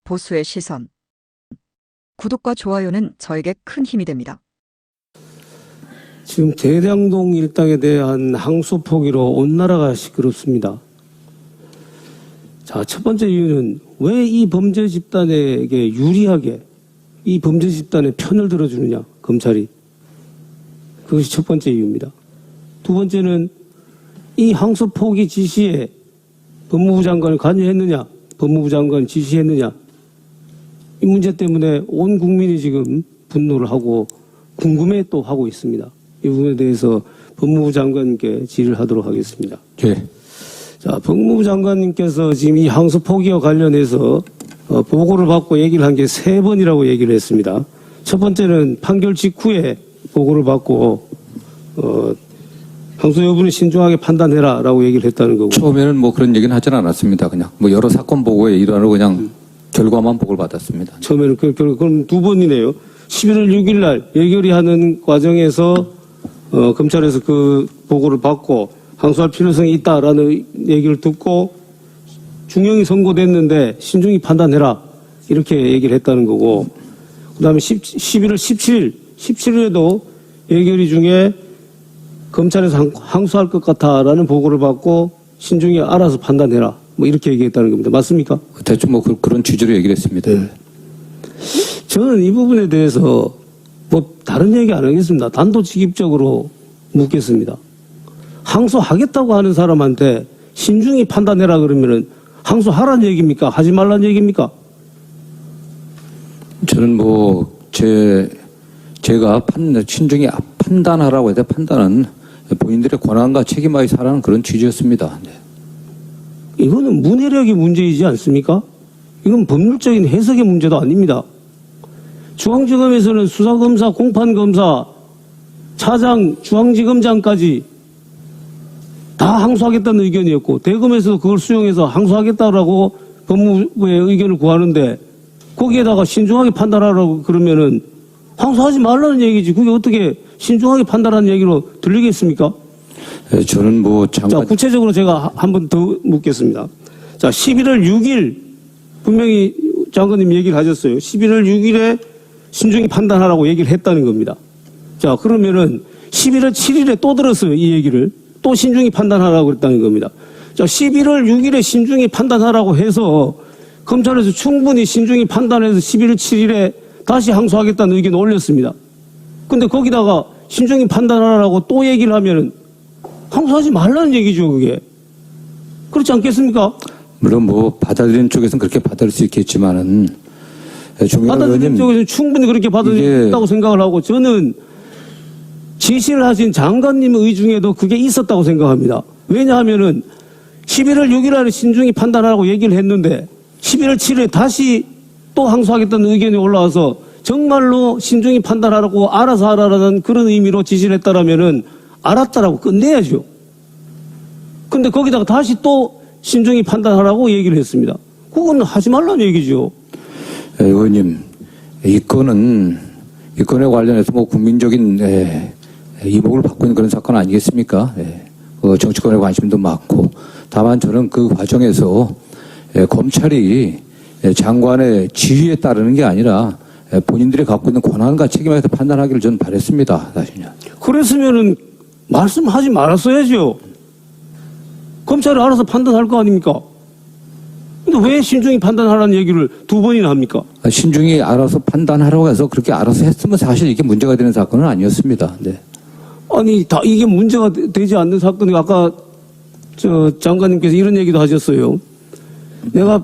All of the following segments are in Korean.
보수의 시선. 구독과 좋아요는 저에게 큰 힘이 됩니다. 지금 대장동 일당에 대한 항소 포기로 온 나라가 시끄럽습니다. 자, 첫 번째 이유는 왜 이 범죄 집단에게 유리하게 이 범죄 집단의 편을 들어주느냐, 검찰이. 그것이 첫 번째 이유입니다. 두 번째는 이 항소 포기 지시에 법무부 장관을 관여했느냐, 법무부 장관을 지시했느냐. 이 문제 때문에 온 국민이 지금 분노를 하고 궁금해 또 하고 있습니다. 이 부분에 대해서 법무부 장관님께 질의를 하도록 하겠습니다. 예. 자, 법무부 장관님께서 지금 이 항소 포기와 관련해서 보고를 받고 얘기를 한 게 3번이라고 얘기를 했습니다. 첫 번째는 판결 직후에 보고를 받고 항소 여부는 신중하게 판단해라라고 얘기를 했다는 거고. 처음에는 뭐 그런 얘기는 하진 않았습니다. 그냥 뭐 여러 사건 보고의 일환으로 그냥 결과만 보고를 받았습니다. 처음에는 그럼 2번이네요. 11월 6일 날 예결위 하는 과정에서 검찰에서 그 보고를 받고 항소할 필요성이 있다라는 얘기를 듣고 중형이 선고됐는데 신중히 판단해라 이렇게 얘기를 했다는 거고, 그다음에 11월 17일에도 예결위 중에 검찰에서 항소할 것 같아라는 보고를 받고 신중히 알아서 판단해라 뭐 이렇게 얘기했다는 겁니다. 맞습니까? 대충 뭐 그런 취지로 얘기를 했습니다. 네. 저는 이 부분에 대해서 뭐 다른 얘기 안 하겠습니다. 단도직입적으로 묻겠습니다. 항소하겠다고 하는 사람한테 신중히 판단해라 그러면은 항소하라는 얘기입니까? 하지 말라는 얘기입니까? 저는 뭐 제가 신중히 판단하라고 해서 판단은 본인들의 권한과 책임하에 살아는 그런 취지였습니다. 네. 이거는 문해력의 문제이지 않습니까? 이건 법률적인 해석의 문제도 아닙니다. 중앙지검에서는 수사검사, 공판검사, 차장, 중앙지검장까지 다 항소하겠다는 의견이었고, 대검에서도 그걸 수용해서 항소하겠다라고 법무부의 의견을 구하는데 거기에다가 신중하게 판단하라고 그러면은 항소하지 말라는 얘기지. 그게 어떻게 신중하게 판단하는 얘기로 들리겠습니까? 네, 저는 뭐 자, 구체적으로 제가 한 번 더 묻겠습니다. 자, 11월 6일 분명히 장관님 얘기를 하셨어요. 11월 6일에 신중히 판단하라고 얘기를 했다는 겁니다. 자, 그러면은 11월 7일에 또 들었어요. 이 얘기를. 또 신중히 판단하라고 그랬다는 겁니다. 자, 11월 6일에 신중히 판단하라고 해서 검찰에서 충분히 신중히 판단해서 11월 7일에 다시 항소하겠다는 의견을 올렸습니다. 근데 거기다가 신중히 판단하라고 또 얘기를 하면은 항소하지 말라는 얘기죠, 그게. 그렇지 않겠습니까? 물론 뭐 받아들이는 쪽에서는 그렇게 받아들일 수 있겠지만은 받아들이는 쪽에서는 충분히 그렇게 받아들였다고 생각을 하고, 저는 지시를 하신 장관님의 의중에도 그게 있었다고 생각합니다. 왜냐하면은 11월 6일 날에 신중히 판단하라고 얘기를 했는데 11월 7일에 다시 또 항소하겠다는 의견이 올라와서 정말로 신중히 판단하라고 알아서 하라는 그런 의미로 지시를 했다라면은 알았다라고 끝내야죠. 근데 거기다가 다시 또 신중히 판단하라고 얘기를 했습니다. 그건 하지 말라는 얘기죠. 의원님, 이 건에 관련해서 뭐 국민적인 이목을 받고 있는 그런 사건 아니겠습니까? 정치권에 관심도 많고, 다만 저는 그 과정에서 검찰이 장관의 지휘에 따르는 게 아니라 본인들이 갖고 있는 권한과 책임에 대해서 판단하기를 저는 바랬습니다. 사실은. 그랬으면은 말씀하지 말았어야죠. 검찰이 알아서 판단할 거 아닙니까? 근데 왜 신중히 판단하라는 얘기를 2번이나 합니까? 신중히 알아서 판단하라고 해서 그렇게 알아서 했으면 사실 이게 문제가 되는 사건은 아니었습니다. 네. 아니, 이게 문제가 되지 않는 사건이 아까 장관님께서 이런 얘기도 하셨어요. 내가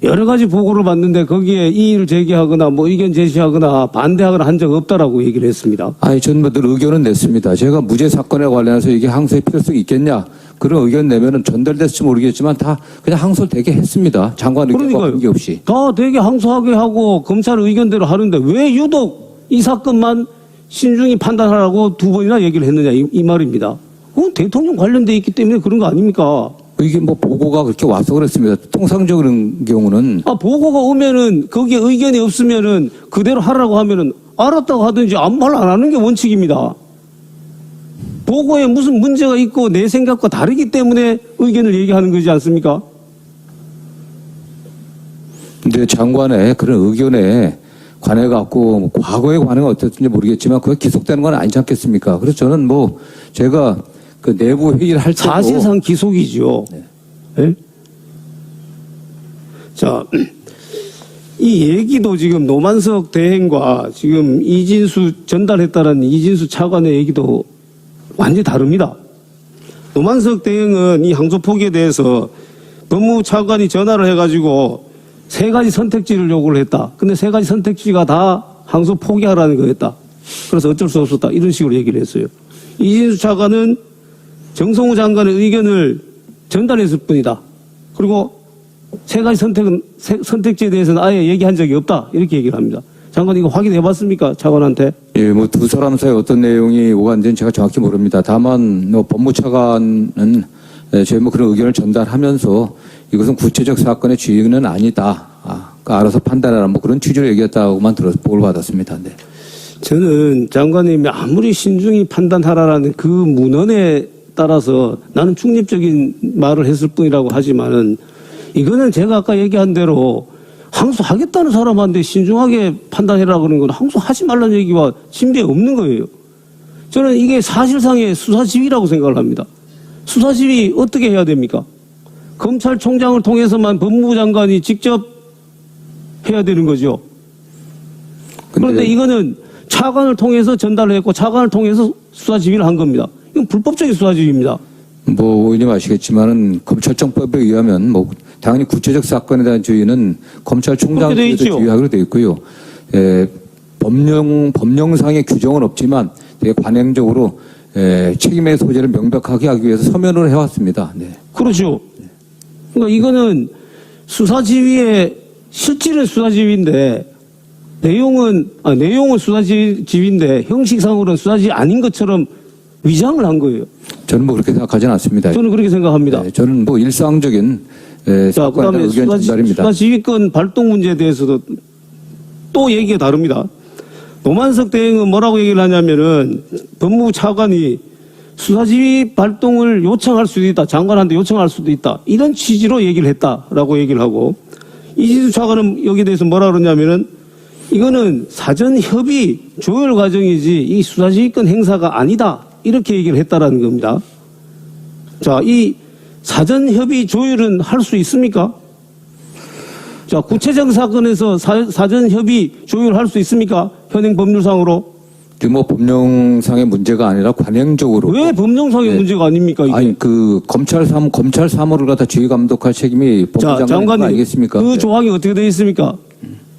여러 가지 보고를 봤는데 거기에 이의를 제기하거나 뭐 의견 제시하거나 반대하거나 한 적 없다라고 얘기를 했습니다. 아니, 저는 늘 의견은 냈습니다. 제가 무죄 사건에 관련해서 이게 항소의 필요성이 있겠냐, 그런 의견 내면은 전달됐을지 모르겠지만 다 그냥 항소되게 했습니다. 장관 의견과 관계없이. 다 되게 항소하게 하고 검찰 의견대로 하는데 왜 유독 이 사건만 신중히 판단하라고 2번이나 얘기를 했느냐, 이 말입니다. 그건 대통령 관련돼 있기 때문에 그런 거 아닙니까? 이게 뭐 보고가 그렇게 와서 그랬습니다. 통상적인 경우는. 보고가 오면은 거기에 의견이 없으면은 그대로 하라고 하면은 알았다고 하든지 아무 말 안 하는 게 원칙입니다. 보고에 무슨 문제가 있고 내 생각과 다르기 때문에 의견을 얘기하는 거지 않습니까? 근데 장관의 그런 의견에 관해 갖고 과거의 관해가 어땠든지 모르겠지만 그게 기속되는 건 아니지 않겠습니까? 그래서 저는 뭐 제가 그 내부 회의를 할 때도 사실상 기속이죠. 예? 자, 이 얘기도 지금 노만석 대행과 지금 이진수 전달했다는 이진수 차관의 얘기도 완전히 다릅니다. 노만석 대행은 이 항소 포기에 대해서 법무부 차관이 전화를 해가지고 3가지 선택지를 요구를 했다. 근데 3가지 선택지가 다 항소 포기하라는 거였다. 그래서 어쩔 수 없었다. 이런 식으로 얘기를 했어요. 이진수 차관은 정성호 장관의 의견을 전달했을 뿐이다. 그리고 3가지 선택지에 대해서는 아예 얘기한 적이 없다. 이렇게 얘기를 합니다. 장관 이거 확인해 봤습니까? 차관한테? 예, 뭐 두 사람 사이 어떤 내용이 오간지는 제가 정확히 모릅니다. 다만 뭐 법무차관은 제 뭐 그런 의견을 전달하면서 이것은 구체적 사건의 주인은 아니다. 그러니까 알아서 판단하라 뭐 그런 취지로 얘기했다고만 보고를 받았습니다. 네. 저는 장관님이 아무리 신중히 판단하라라는 그 문헌에 따라서 나는 중립적인 말을 했을 뿐이라고 하지만은 이거는 제가 아까 얘기한 대로 항소하겠다는 사람한테 신중하게 판단해라 그러는 건 항소하지 말라는 얘기와 진배 없는 거예요. 저는 이게 사실상의 수사지휘라고 생각을 합니다. 수사지휘 어떻게 해야 됩니까? 검찰총장을 통해서만 법무부 장관이 직접 해야 되는 거죠. 그런데 이거는 차관을 통해서 전달을 했고 차관을 통해서 수사지휘를 한 겁니다. 이건 불법적인 수사지휘입니다. 뭐 의원님 아시겠지만은 검찰청법에 의하면 뭐 당연히 구체적 사건에 대한 주의는 검찰총장에서 주의하기로 되어 있고요. 법령상의 규정은 없지만 되게 관행적으로 책임의 소재를 명백하게 하기 위해서 서면으로 해왔습니다. 네. 그렇죠. 그러니까 이거는 수사지휘의 실질은 수사지휘인데 내용은 수사지휘인데 형식상으로는 수사지휘 아닌 것처럼 위장을 한 거예요. 저는 뭐 그렇게 생각하지는 않습니다. 저는 그렇게 생각합니다. 네, 저는 뭐 일상적인 사건에 대한 의견 전달입니다. 수사지휘권 발동 문제에 대해서도 또 얘기가 다릅니다. 노만석 대행은 뭐라고 얘기를 하냐면은 법무부 차관이 수사지휘 발동을 요청할 수도 있다. 장관한테 요청할 수도 있다. 이런 취지로 얘기를 했다라고 얘기를 하고 이진수 차관은 여기에 대해서 뭐라 그러냐면은 이거는 사전 협의 조율 과정이지 이 수사지휘권 행사가 아니다. 이렇게 얘기를 했다라는 겁니다. 자, 이 사전 협의 조율은 할 수 있습니까? 자, 구체적 사건에서 사전 협의 조율할 수 있습니까? 현행 법률상으로? 뭐 법령상의 문제가 아니라 관행적으로. 왜 법령상의 네. 문제가 아닙니까? 이게? 아니 그 검찰 사무를 갖다 지휘 감독할 책임이 법무부 장관 아니겠습니까? 그 조항이 어떻게 되어 있습니까?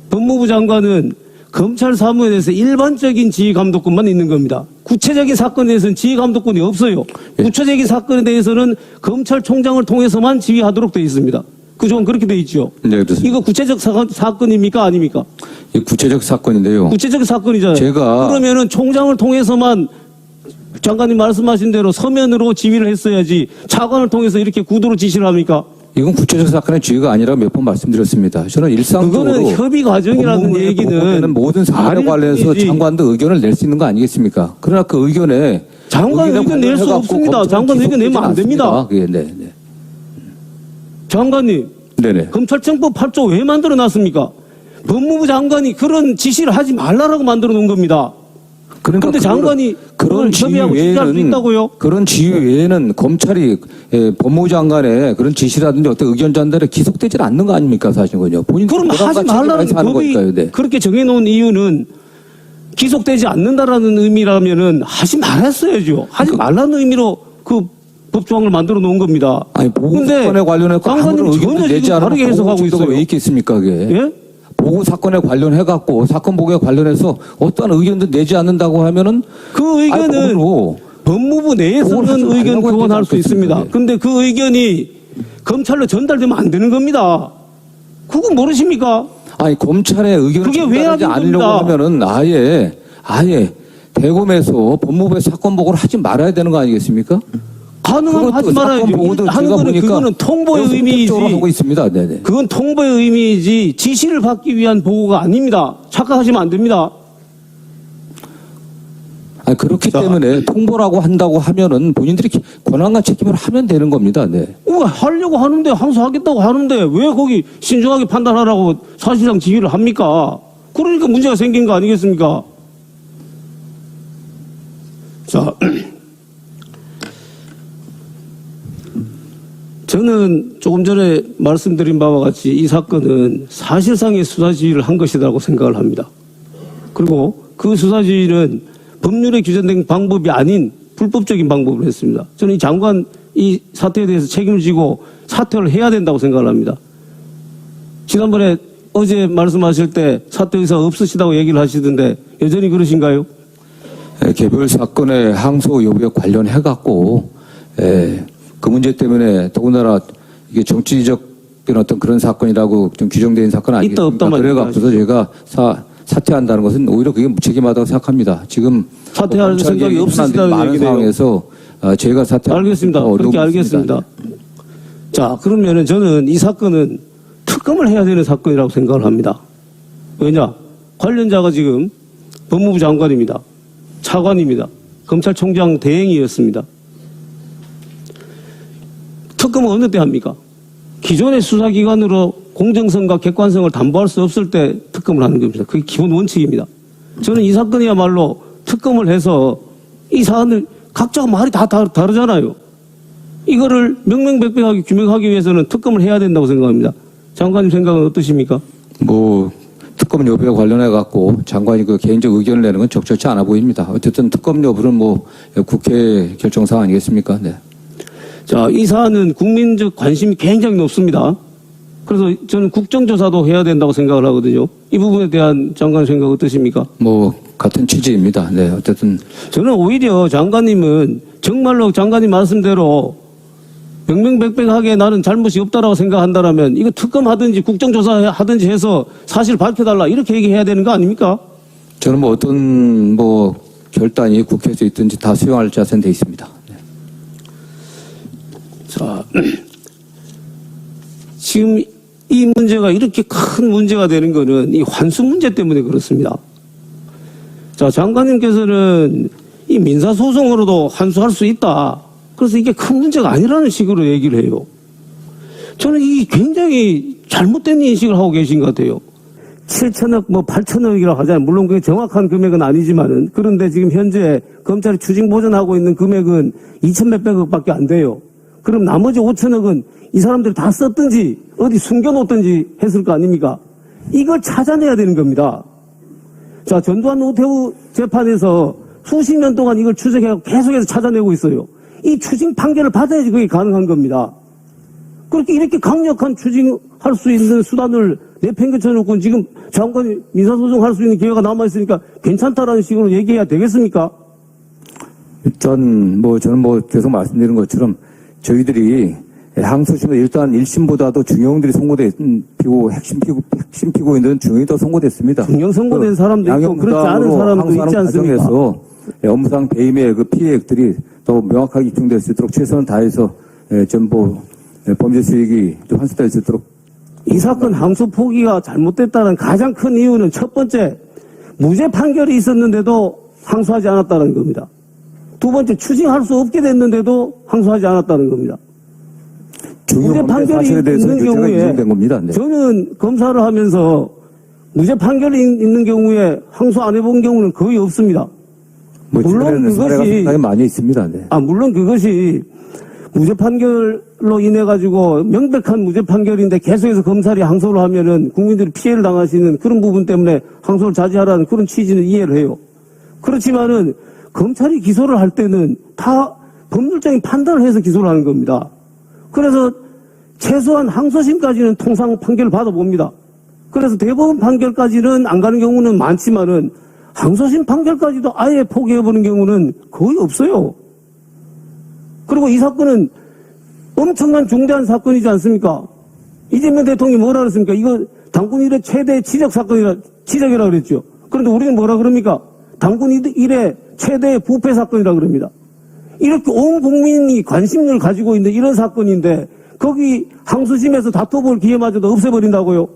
법무부 장관은 검찰 사무에 대해서 일반적인 지휘 감독권만 있는 겁니다. 구체적인 사건에 대해서는 지휘 감독권이 없어요. 예. 구체적인 사건에 대해서는 검찰총장을 통해서만 지휘하도록 되어 있습니다. 그 조항 그렇게 되어 있죠. 네, 그렇습니다. 이거 구체적 사건입니까? 아닙니까? 이 구체적 사건인데요. 구체적 사건이잖아요. 그러면은 총장을 통해서만 장관님 말씀하신 대로 서면으로 지휘를 했어야지 차관을 통해서 이렇게 구두로 지시를 합니까? 이건 구체적 사건의 지휘가 아니라 몇 번 말씀드렸습니다. 저는 일상적으로 그거는 협의 과정이라는 얘기는 모든 사안에 관련해서 말이지. 장관도 의견을 낼 수 있는 거 아니겠습니까? 그러나 그 의견에 장관 의견 낼 수 없습니다. 장관 의견 내면 안 됩니다. 네, 네. 장관님, 네네. 검찰청법 8조 왜 만들어 놨습니까? 법무부 장관이 그런 지시를 하지 말라라고 만들어 놓은 겁니다. 그런데 장관이 그런 협의하고 지시할 수 있다고요? 그런 지휘 외에는 검찰이 법무부 장관의 그런 지시라든지 어떤 의견 전달에 기속되질 않는 거 아닙니까? 사실은요. 본인 그럼 하지 말라는 법이 네. 그렇게 정해놓은 이유는 기속되지 않는다라는 의미라면은 하지 말았어야죠. 하지 말라는 의미로 그 법조항을 만들어 놓은 겁니다. 아니 보고 근데 사건에 관련해 장관님 전혀 지금 다르게 해석하고 있어요. 왜 있겠습니까? 그게? 예? 보고 사건에 관련해 갖고 사건 보고에 관련해서 어떠한 의견도 내지 않는다고 하면은 그 의견은 법무부 내에서는 의견 교환할 수 있습니다. 근데 그 의견이 검찰로 전달되면 안 되는 겁니다. 그건 모르십니까? 아니 검찰의 의견을 그게 전달하지 않으려고 하면은 아예 대검에서 법무부의 사건 보고를 하지 말아야 되는 거 아니겠습니까? 가능하면 하지 말아야죠. 하는 거는 그거는 통보의 의미이지. 하고 있습니다. 네네. 그건 통보의 의미이지 지시를 받기 위한 보고가 아닙니다. 착각하시면 안 됩니다. 아니, 그렇기 자. 때문에 통보라고 한다고 하면은 본인들이 권한과 책임을 하면 되는 겁니다. 네. 하려고 하는데, 항소하겠다고 하는데, 왜 거기 신중하게 판단하라고 사실상 지휘를 합니까? 그러니까 문제가 생긴 거 아니겠습니까? 자, 저는 조금 전에 말씀드린 바와 같이 이 사건은 사실상의 수사지휘를 한 것이라고 생각을 합니다. 그리고 그 수사지휘는 법률에 규정된 방법이 아닌 불법적인 방법을 했습니다. 저는 이 장관 이 사태에 대해서 책임을 지고 사퇴를 해야 된다고 생각을 합니다. 지난번에 어제 말씀하실 때 사퇴 의사 없으시다고 얘기를 하시던데 여전히 그러신가요? 개별 사건의 항소 여부에 관련해갖고, 그 문제 때문에 더군다나 이게 정치적인 어떤 그런 사건이라고 좀 규정된 사건 있다, 없다 아니겠습니까? 그래갖고서 제가 사퇴한다는 것은 오히려 그게 무책임하다고 생각합니다. 지금 사퇴할 생각이 없으시다는 많은 얘기네요. 상황에서 제가 사퇴하는 알겠습니다. 그렇게 알겠습니다. 자, 그러면은 저는 이 사건은 특검을 해야 되는 사건이라고 생각을 합니다. 왜냐? 관련자가 지금 법무부 장관입니다. 차관입니다. 검찰총장 대행이었습니다. 특검은 어느 때 합니까? 기존의 수사기관으로 공정성과 객관성을 담보할 수 없을 때 특검을 하는 겁니다. 그게 기본 원칙입니다. 저는 이 사건이야말로 특검을 해서 이 사안을 각자가 말이 다 다르잖아요. 이거를 명명백백하게 규명하기 위해서는 특검을 해야 된다고 생각합니다. 장관님 생각은 어떠십니까? 특검 여부에 관련해갖고 장관이 그 개인적 의견을 내는 건 적절치 않아 보입니다. 어쨌든 특검 여부는 국회 결정사항 아니겠습니까? 네. 자, 이 사안은 국민적 관심이 굉장히 높습니다. 그래서 저는 국정조사도 해야 된다고 생각을 하거든요. 이 부분에 대한 장관 생각 어떠십니까? 같은 취지입니다. 네. 어쨌든. 저는 오히려 장관님은 정말로 장관님 말씀대로 명명백백하게 나는 잘못이 없다라고 생각한다라면 이거 특검하든지 국정조사 하든지 해서 사실 밝혀달라 이렇게 얘기해야 되는 거 아닙니까? 저는 어떤 결단이 국회에서 있든지 다 수용할 자세는 돼 있습니다. 네. 자, 지금 이 문제가 이렇게 큰 문제가 되는 거는 이 환수 문제 때문에 그렇습니다. 자, 장관님께서는 이 민사소송으로도 환수할 수 있다. 그래서 이게 큰 문제가 아니라는 식으로 얘기를 해요. 저는 이게 굉장히 잘못된 인식을 하고 계신 것 같아요. 7천억, 8천억이라고 하잖아요. 물론 그게 정확한 금액은 아니지만은. 그런데 지금 현재 검찰이 추징 보전하고 있는 금액은 2천 몇백억밖에 안 돼요. 그럼 나머지 5천억은 이 사람들이 다 썼든지 어디 숨겨놓든지 했을 거 아닙니까? 이걸 찾아내야 되는 겁니다. 자, 전두환 노태우 재판에서 수십 년 동안 이걸 추적해서 계속해서 찾아내고 있어요. 이 추징 판결을 받아야지 그게 가능한 겁니다. 그렇게 이렇게 강력한 추징할 수 있는 수단을 내팽개쳐놓고 지금 장관이 민사소송할 수 있는 기회가 남아있으니까 괜찮다라는 식으로 얘기해야 되겠습니까? 일단 저는 계속 말씀드린 것처럼 저희들이 항소심에서 일단 1심보다도 중형들이 선고되고 핵심 피고인들은 중형이 더 선고됐습니다. 중형 선고된 사람도 있고 그렇지 않은 사람도 있지 않습니까? 과정에서 업무상 배임의 그 피해액들이 더 명확하게 입증될 수 있도록 최선을 다해서 전부 범죄 수익이 좀 환수될 수 있도록. 이 사건 항소 포기가 잘못됐다는 가장 큰 이유는 첫 번째, 무죄 판결이 있었는데도 항소하지 않았다는 겁니다. 두 번째, 추징할 수 없게 됐는데도 항소하지 않았다는 겁니다. 무죄 판결이 있는 경우에 겁니다. 네. 저는 검사를 하면서 무죄 판결이 있는 경우에 항소 안 해본 경우는 거의 없습니다. 물론 그것이 많이 있습니다. 네. 물론 그것이 무죄 판결로 인해 가지고 명백한 무죄 판결인데 계속해서 검찰이 항소를 하면은 국민들이 피해를 당하시는 그런 부분 때문에 항소를 자제하라는 그런 취지는 이해를 해요. 그렇지만은 검찰이 기소를 할 때는 다 법률적인 판단을 해서 기소를 하는 겁니다. 그래서 최소한 항소심까지는 통상 판결을 받아봅니다. 그래서 대법원 판결까지는 안 가는 경우는 많지만은 항소심 판결까지도 아예 포기해버리는 경우는 거의 없어요. 그리고 이 사건은 엄청난 중대한 사건이지 않습니까? 이재명 대통령이 뭐라 그랬습니까? 이거 당군 일의 최대 지적이라 그랬죠. 그런데 우리는 뭐라 그럽니까? 당군 일의 최대 부패 사건이라 그럽니다. 이렇게 온 국민이 관심을 가지고 있는 이런 사건인데 거기 항소심에서 다퉈볼 기회마저도 없애버린다고요?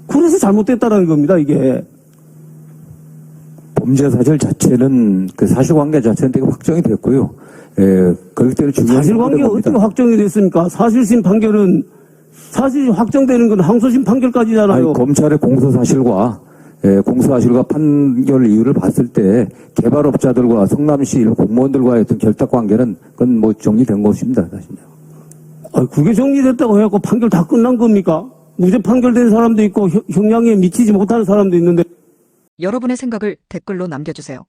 그래서 잘못됐다라는 겁니다, 이게. 범죄 사실 자체는 그 사실관계 자체는 되게 확정이 됐고요. 그렇기 때문에 중요한 사실관계가 겁니다. 어떻게 확정이 됐습니까? 사실심 판결은 사실이 확정되는 건 항소심 판결까지잖아요. 아니, 검찰의 공소사실과 판결 이유를 봤을 때 개발업자들과 성남시 공무원들과의 어떤 결탁관계는 그건 뭐 정리된 것입니다. 사실요. 그게 정리됐다고 해갖고 판결 다 끝난 겁니까? 무죄 판결된 사람도 있고 형량에 미치지 못하는 사람도 있는데 여러분의 생각을 댓글로 남겨주세요.